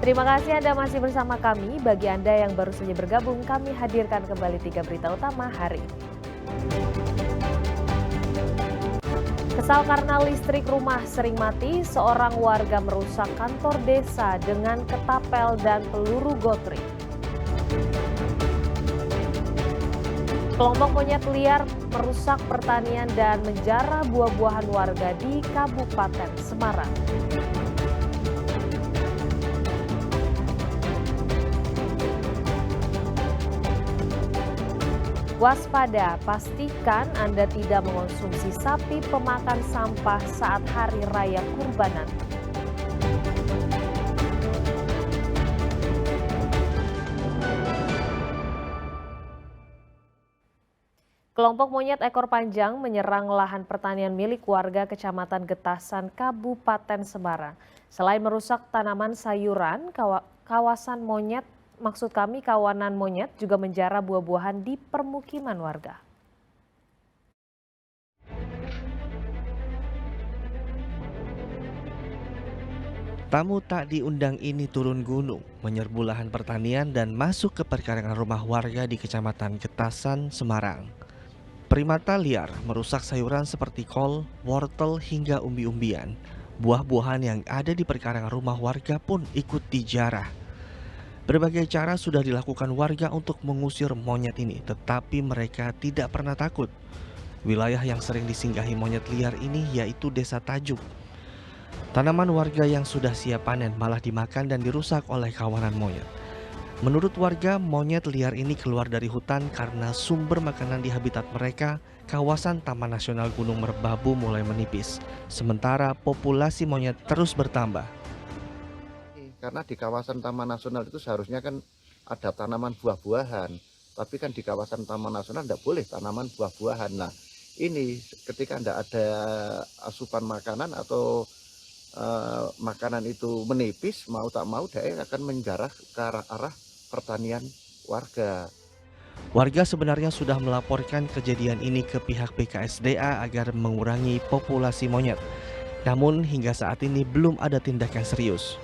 Terima kasih Anda masih bersama kami. Bagi Anda yang baru saja bergabung, kami hadirkan kembali 3 berita utama hari ini. Kesal karena listrik rumah sering mati, seorang warga merusak kantor desa dengan ketapel dan peluru gotri. Kelompok monyet liar merusak pertanian dan menjarah buah-buahan warga di Kabupaten Semarang. Waspada, pastikan Anda tidak mengonsumsi sapi pemakan sampah saat Hari Raya Kurban nanti. Kelompok monyet ekor panjang menyerang lahan pertanian milik warga Kecamatan Getasan, Kabupaten Semarang. Selain merusak tanaman sayuran, kawanan monyet juga menjarah buah-buahan di permukiman warga. Tamu tak diundang ini turun gunung, menyerbu lahan pertanian dan masuk ke perkarangan rumah warga di Kecamatan Getasan, Semarang. Primata liar merusak sayuran seperti kol, wortel hingga umbi-umbian. Buah-buahan yang ada di perkarangan rumah warga pun ikut dijarah. Berbagai cara sudah dilakukan warga untuk mengusir monyet ini, tetapi mereka tidak pernah takut. Wilayah yang sering disinggahi monyet liar ini yaitu Desa Tajuk. Tanaman warga yang sudah siap panen malah dimakan dan dirusak oleh kawanan monyet. Menurut warga, monyet liar ini keluar dari hutan karena sumber makanan di habitat mereka, kawasan Taman Nasional Gunung Merbabu mulai menipis. Sementara populasi monyet terus bertambah. Karena di kawasan Taman Nasional itu seharusnya kan ada tanaman buah-buahan. Tapi kan di kawasan Taman Nasional tidak boleh tanaman buah-buahan. Nah ini ketika tidak ada asupan makanan atau makanan itu menipis, mau tak mau daerah akan menjarah ke arah pertanian warga. Warga sebenarnya sudah melaporkan kejadian ini ke pihak BKSDA agar mengurangi populasi monyet. Namun hingga saat ini belum ada tindakan serius.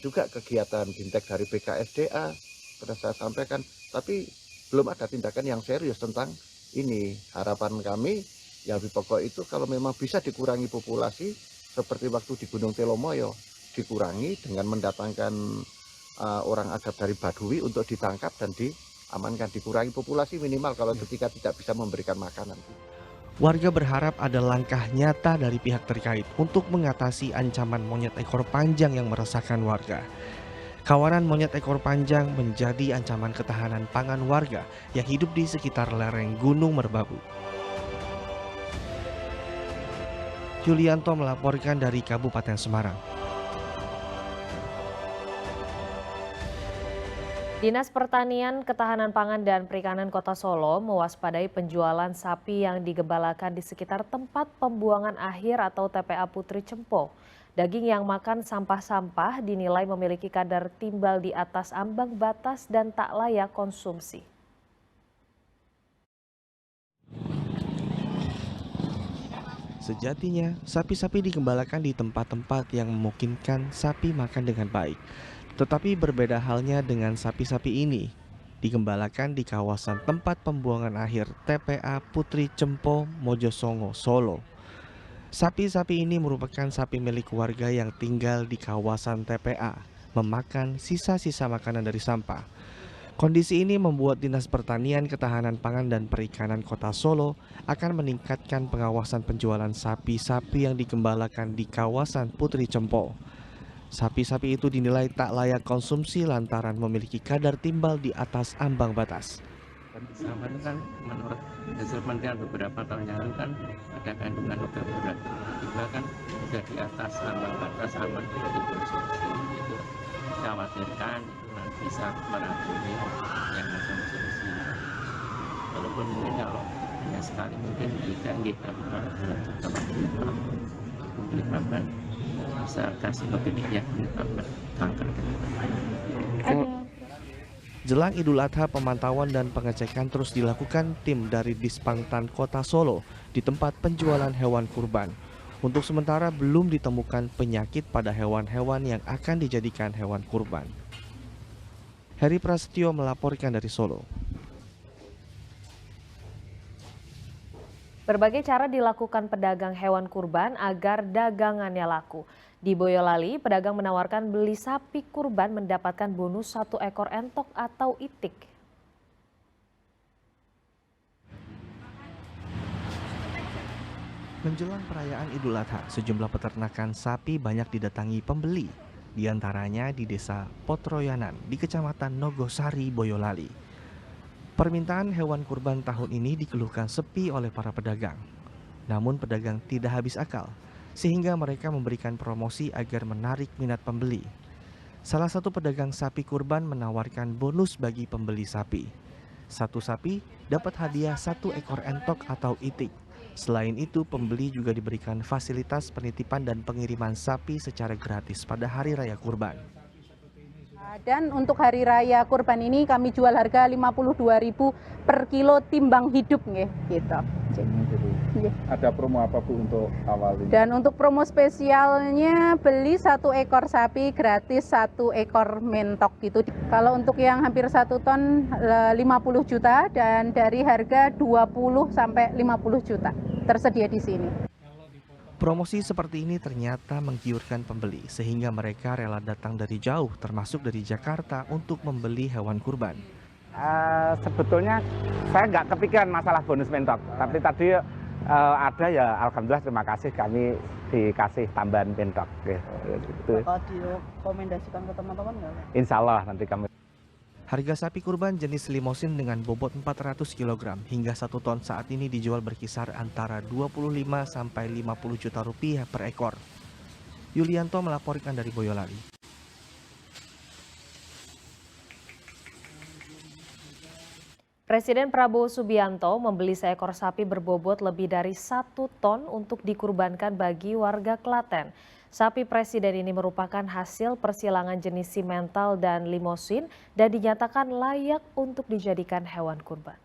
Juga kegiatan bintek dari BKSDA sudah saya sampaikan, tapi belum ada tindakan yang serius tentang ini. Harapan kami yang lebih pokok itu kalau memang bisa dikurangi populasi, seperti waktu di Gunung Telomoyo, dikurangi dengan mendatangkan orang adat dari Baduy untuk ditangkap dan diamankan, dikurangi populasi minimal kalau ketika tidak bisa memberikan makanan. Warga berharap ada langkah nyata dari pihak terkait untuk mengatasi ancaman monyet ekor panjang yang meresahkan warga. Kawanan monyet ekor panjang menjadi ancaman ketahanan pangan warga yang hidup di sekitar lereng Gunung Merbabu. Yulianto melaporkan dari Kabupaten Semarang. Dinas Pertanian, Ketahanan Pangan dan Perikanan Kota Solo mewaspadai penjualan sapi yang digembalakan di sekitar tempat pembuangan akhir atau TPA Putri Cempo. Daging yang makan sampah-sampah dinilai memiliki kadar timbal di atas ambang batas dan tak layak konsumsi. Sejatinya, sapi-sapi digembalakan di tempat-tempat yang memungkinkan sapi makan dengan baik. Tetapi berbeda halnya dengan sapi-sapi ini. Digembalakan di kawasan tempat pembuangan akhir TPA Putri Cempo, Mojosongo, Solo. Sapi-sapi ini merupakan sapi milik warga yang tinggal di kawasan TPA, memakan sisa-sisa makanan dari sampah. Kondisi ini membuat Dinas Pertanian, Ketahanan Pangan dan Perikanan Kota Solo akan meningkatkan pengawasan penjualan sapi-sapi yang digembalakan di kawasan Putri Cempo. Sapi-sapi itu dinilai tak layak konsumsi lantaran memiliki kadar timbal di atas ambang batas. Sama itu kan menurut hasil penelitian beberapa tahun yang lalu kan ada kandungan logam berat juga kan sudah di atas ambang batas aman untuk dikonsumsi. Itu dikhawatirkan itu nanti bisa meracuni yang mengkonsumsi. Walaupun mungkin kalau hanya sekali mungkin tidak kita menyebabkan bisa kasih begini yang menyebabkan kanker. Jelang Idul Adha, pemantauan dan pengecekan terus dilakukan tim dari Dispangtan Kota Solo di tempat penjualan hewan kurban Untuk sementara belum ditemukan penyakit pada hewan-hewan yang akan dijadikan hewan kurban. Heri Prasetyo melaporkan dari Solo. Berbagai cara dilakukan pedagang hewan kurban agar dagangannya laku. Di Boyolali, pedagang menawarkan beli sapi kurban mendapatkan bonus 1 ekor entok atau itik. Menjelang perayaan Idul Adha, sejumlah peternakan sapi banyak didatangi pembeli. Di antaranya di Desa Potroyanan di Kecamatan Nogosari, Boyolali. Permintaan hewan kurban tahun ini dikeluhkan sepi oleh para pedagang. Namun pedagang tidak habis akal, sehingga mereka memberikan promosi agar menarik minat pembeli. Salah satu pedagang sapi kurban menawarkan bonus bagi pembeli sapi. Satu sapi dapat hadiah 1 ekor entok atau itik. Selain itu, pembeli juga diberikan fasilitas penitipan dan pengiriman sapi secara gratis pada Hari Raya Kurban. Dan untuk Hari Raya Kurban ini kami jual harga 52.000 per kilo timbang hidup nggih, gitu. Jadi, ada promo apa Bu untuk awal ini? Dan untuk promo spesialnya beli 1 ekor sapi gratis 1 ekor mentok gitu. Kalau untuk yang hampir 1 ton 50 juta dan dari harga 20 sampai 50 juta tersedia di sini. Promosi seperti ini ternyata menggiurkan pembeli sehingga mereka rela datang dari jauh termasuk dari Jakarta untuk membeli hewan kurban. Sebetulnya saya nggak kepikiran masalah bonus mentok, tapi tadi ada ya alhamdulillah terima kasih kami dikasih tambahan mentok. Gitu. Apa direkomendasikan ke teman-teman nggak? Insya Allah nanti kami. Harga sapi kurban jenis limosin dengan bobot 400 kg hingga 1 ton saat ini dijual berkisar antara 25 sampai 50 juta rupiah per ekor. Yulianto melaporkan dari Boyolali. Presiden Prabowo Subianto membeli seekor sapi berbobot lebih dari 1 ton untuk dikurbankan bagi warga Klaten. Sapi presiden ini merupakan hasil persilangan jenis simental dan limosin dan dinyatakan layak untuk dijadikan hewan kurban.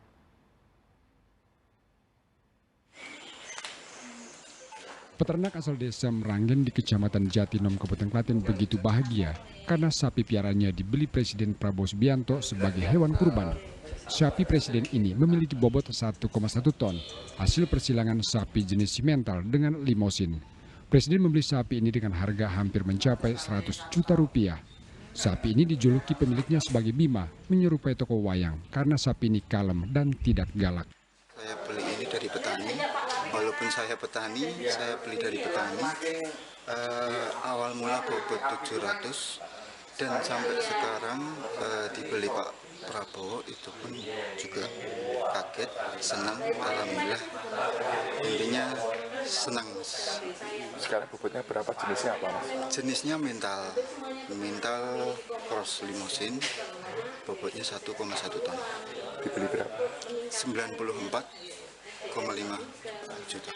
Peternak asal desa Meranggen di Kecamatan Jatinom, Kabupaten Klaten begitu bahagia karena sapi piaranya dibeli Presiden Prabowo Subianto sebagai hewan kurban. Sapi presiden ini memiliki bobot 1,1 ton, hasil persilangan sapi jenis simental dengan limosin. Presiden membeli sapi ini dengan harga hampir mencapai 100 juta rupiah. Sapi ini dijuluki pemiliknya sebagai Bima, menyerupai tokoh wayang karena sapi ini kalem dan tidak galak. Saya beli ini dari petani, walaupun saya petani, saya beli dari petani. Awal mula bobot 700 dan sampai sekarang dibeli Pak Prabowo itu pun juga kaget, senang, alhamdulillah. Intinya senang Mas. Sekarang bobotnya berapa, jenisnya apa Mas? Jenisnya mental cross limosin, bobotnya 1,1 ton. Dibeli berapa? 94,5 juta.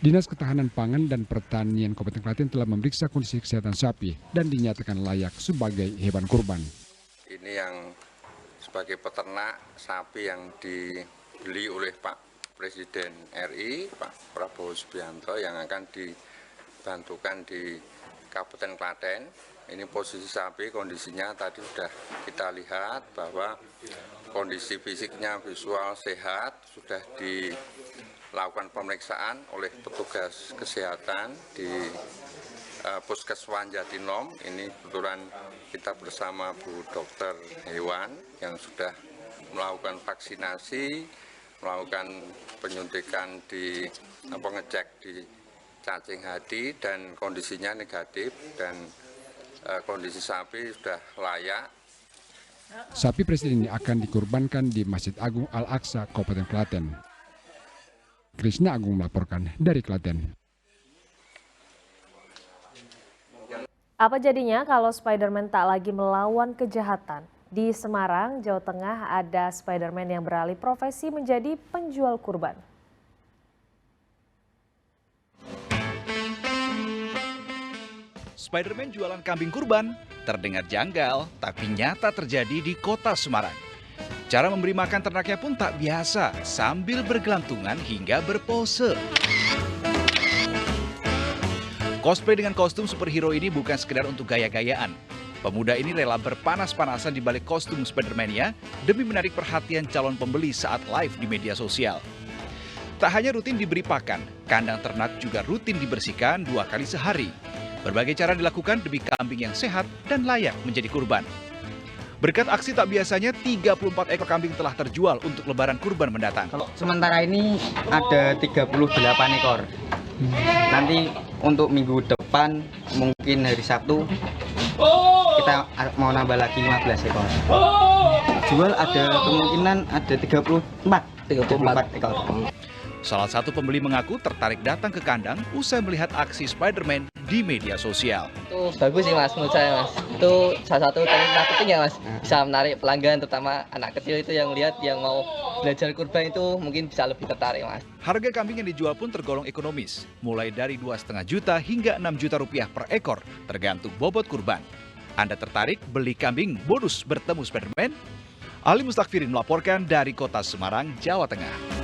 Dinas Ketahanan Pangan dan Pertanian Kabupaten Klaten telah memeriksa kondisi kesehatan sapi dan dinyatakan layak sebagai hewan kurban. Ini yang sebagai peternak sapi yang dibeli oleh Pak Presiden RI, Pak Prabowo Subianto yang akan dibantukan di Kabupaten Klaten. Ini posisi sapi, kondisinya tadi sudah kita lihat bahwa kondisi fisiknya visual sehat, sudah dilakukan pemeriksaan oleh petugas kesehatan di Puskeswan Jatinom. Ini kebetulan kita bersama Bu Dokter Hewan yang sudah melakukan vaksinasi, melakukan penyuntikan di pengecek di cacing hati dan kondisinya negatif dan kondisi sapi sudah layak. Sapi presiden ini akan dikurbankan di Masjid Agung Al-Aqsa, Kabupaten Klaten. Krishna Agung melaporkan dari Klaten. Apa jadinya kalau Spider-Man tak lagi melawan kejahatan? Di Semarang, Jawa Tengah ada Spider-Man yang beralih profesi menjadi penjual kurban. Spider-Man jualan kambing kurban terdengar janggal, tapi nyata terjadi di kota Semarang. Cara memberi makan ternaknya pun tak biasa, sambil bergelantungan hingga berpose. Cosplay dengan kostum superhero ini bukan sekedar untuk gaya-gayaan. Pemuda ini rela berpanas-panasan di balik kostum Spider-Man-nya demi menarik perhatian calon pembeli saat live di media sosial. Tak hanya rutin diberi pakan, kandang ternak juga rutin dibersihkan 2 kali sehari. Berbagai cara dilakukan demi kambing yang sehat dan layak menjadi kurban. Berkat aksi tak biasanya, 34 ekor kambing telah terjual untuk lebaran kurban mendatang. Sementara ini ada 38 ekor. Nanti untuk minggu depan, mungkin hari Sabtu, kita mau nambah lagi 15 ekor. Jual ada kemungkinan ada 34 ekor. Salah satu pembeli mengaku tertarik datang ke kandang usai melihat aksi Spider-Man di media sosial. Itu bagus sih mas, menurut saya mas. Itu salah satu teknik marketing ya mas. Bisa menarik pelanggan, terutama anak kecil itu yang lihat, yang mau belajar kurban itu mungkin bisa lebih tertarik mas. Harga kambing yang dijual pun tergolong ekonomis, mulai dari 2,5 juta hingga 6 juta rupiah per ekor, tergantung bobot kurban. Anda tertarik beli kambing bonus bertemu Spider-Man? Ali Mustakfirin melaporkan dari Kota Semarang, Jawa Tengah.